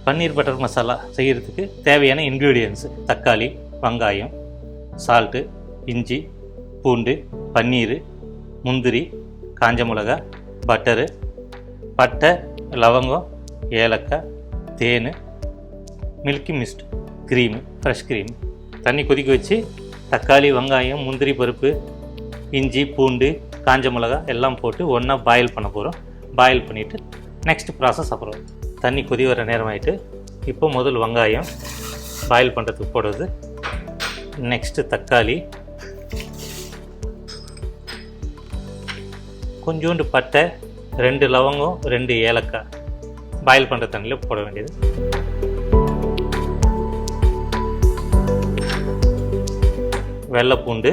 பன்னீர் butter masala செய்கிறதுக்கு தேவையான ingredients தக்காளி, வெங்காயம், சால்ட்டு, இஞ்சி, பூண்டு, பன்னீர், முந்திரி, காஞ்ச மிளகா, பட்டரு, பட்டை, லவங்கம், ஏலக்காய், தேன், Milky Mist, cream, fresh cream. தண்ணி கொதிக்க வச்சு தக்காளி, வெங்காயம், முந்திரி பருப்பு, இஞ்சி, பூண்டு, காஞ்ச மிளகா எல்லாம் போட்டு ஒன்றா பாயில் பண்ண போகிறோம். பாயில் பண்ணிவிட்டு நெக்ஸ்ட் ப்ராசஸ் அப்புறம். தண்ணி கொதி வர நேரம் ஆகிட்டு இப்போ முதல் வெங்காயம் பாயில் பண்ணுறதுக்கு போடுறது. நெக்ஸ்ட்டு தக்காளி, கொஞ்சோண்டு பட்டை, 2 லவங்கம், 2 ஏலக்காய் பாயில் பண்ணுற தண்ணியில் போட வேண்டியது. வெள்ளைப்பூண்டு,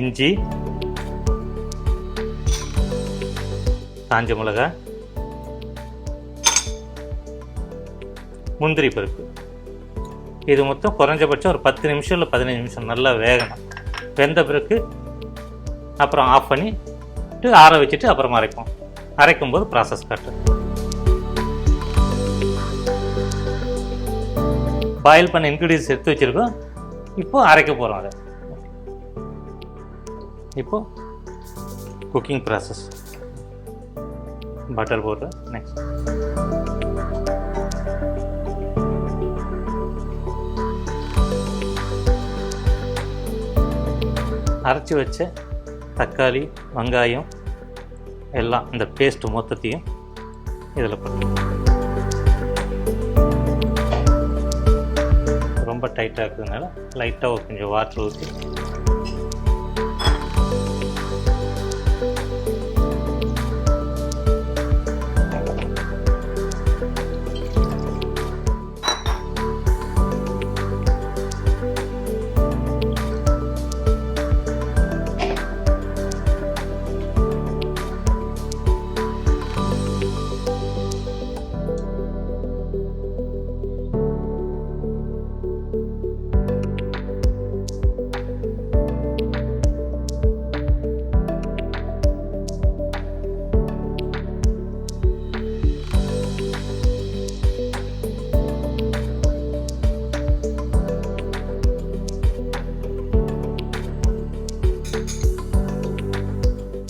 இஞ்சி, காஞ்ச மிளகா, முந்திரி பருப்பு. இது மொத்தம் குறைஞ்சபட்சம் ஒரு 10 நிமிஷம் இல்லை 15 நிமிஷம் நல்லா வேகணும். வெந்த பிறகு அப்புறம் ஆஃப் பண்ணிட்டு ஆற வச்சுட்டு அப்புறம் அரைக்கும் போது ப்ராசஸ் காட்டு. பாயில் பண்ண இன்க்ரீடியன்ஸ் எடுத்து வச்சுருக்கோம். இப்போது அரைக்க போகிறோம். அதை இப்போது குக்கிங் ப்ராசஸ். பட்டர் போடுறேன். நெக்ஸ்ட் அரைச்சி வச்ச தக்காளி, வெங்காயம் எல்லாம் இந்த பேஸ்ட் மொத்தத்தையும் இதில் போட்டு ரொம்ப டைட்டாக இருக்கிறதுனால லைட்டாக கொஞ்சம் வாட்டர் ஊற்றி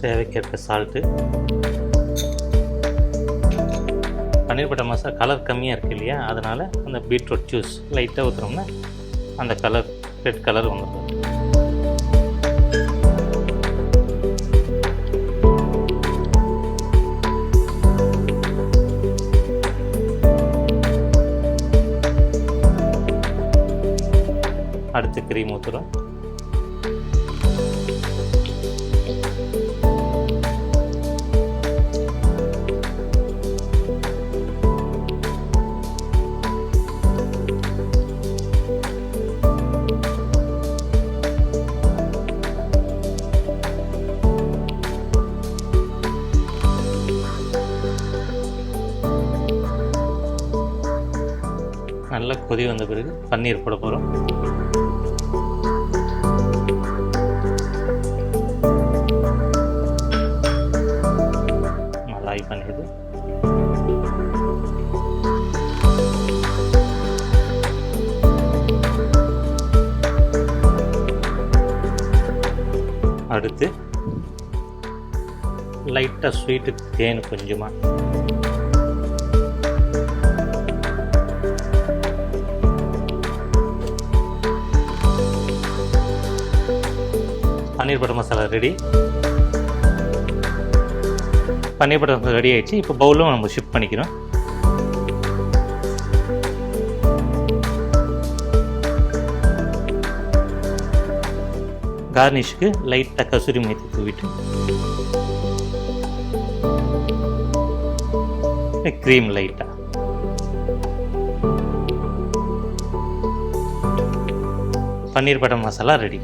தேவைக்கேற்ப சால்ட்டு. பன்னீர் பட்டர் மசாலா கலர் கம்மியாக இருக்குது இல்லையா, அதனால் அந்த பீட்ரூட் ஜூஸ் லைட்டாக ஊற்றுனோம்னா அந்த கலர் ரெட் கலர் வந்துடும். அடுத்து க்ரீம் ஊற்றுறோம். நல்லா கொதி வந்த பிறகு பன்னீர் போட போகிறோம். மலாய் பன்னீர். அடுத்து லைட்டாக ஸ்வீட்டு தேன் கொஞ்சமாக. பன்னீர் பட்டர் மசாலா ரெடி. பன்னீர் பட்டர் மசாலா ரெடி ஆகிடுச்சு. இப்போ பவுலும் நம்ம ஷிஃப்ட் பண்ணிக்கிறோம். கார்னிஷ்க்கு லைட்டாக கசூரி மேத்தி தூவிட்டு க்ரீம் லைட்டாக. பன்னீர் பட்டர் மசாலா ரெடி.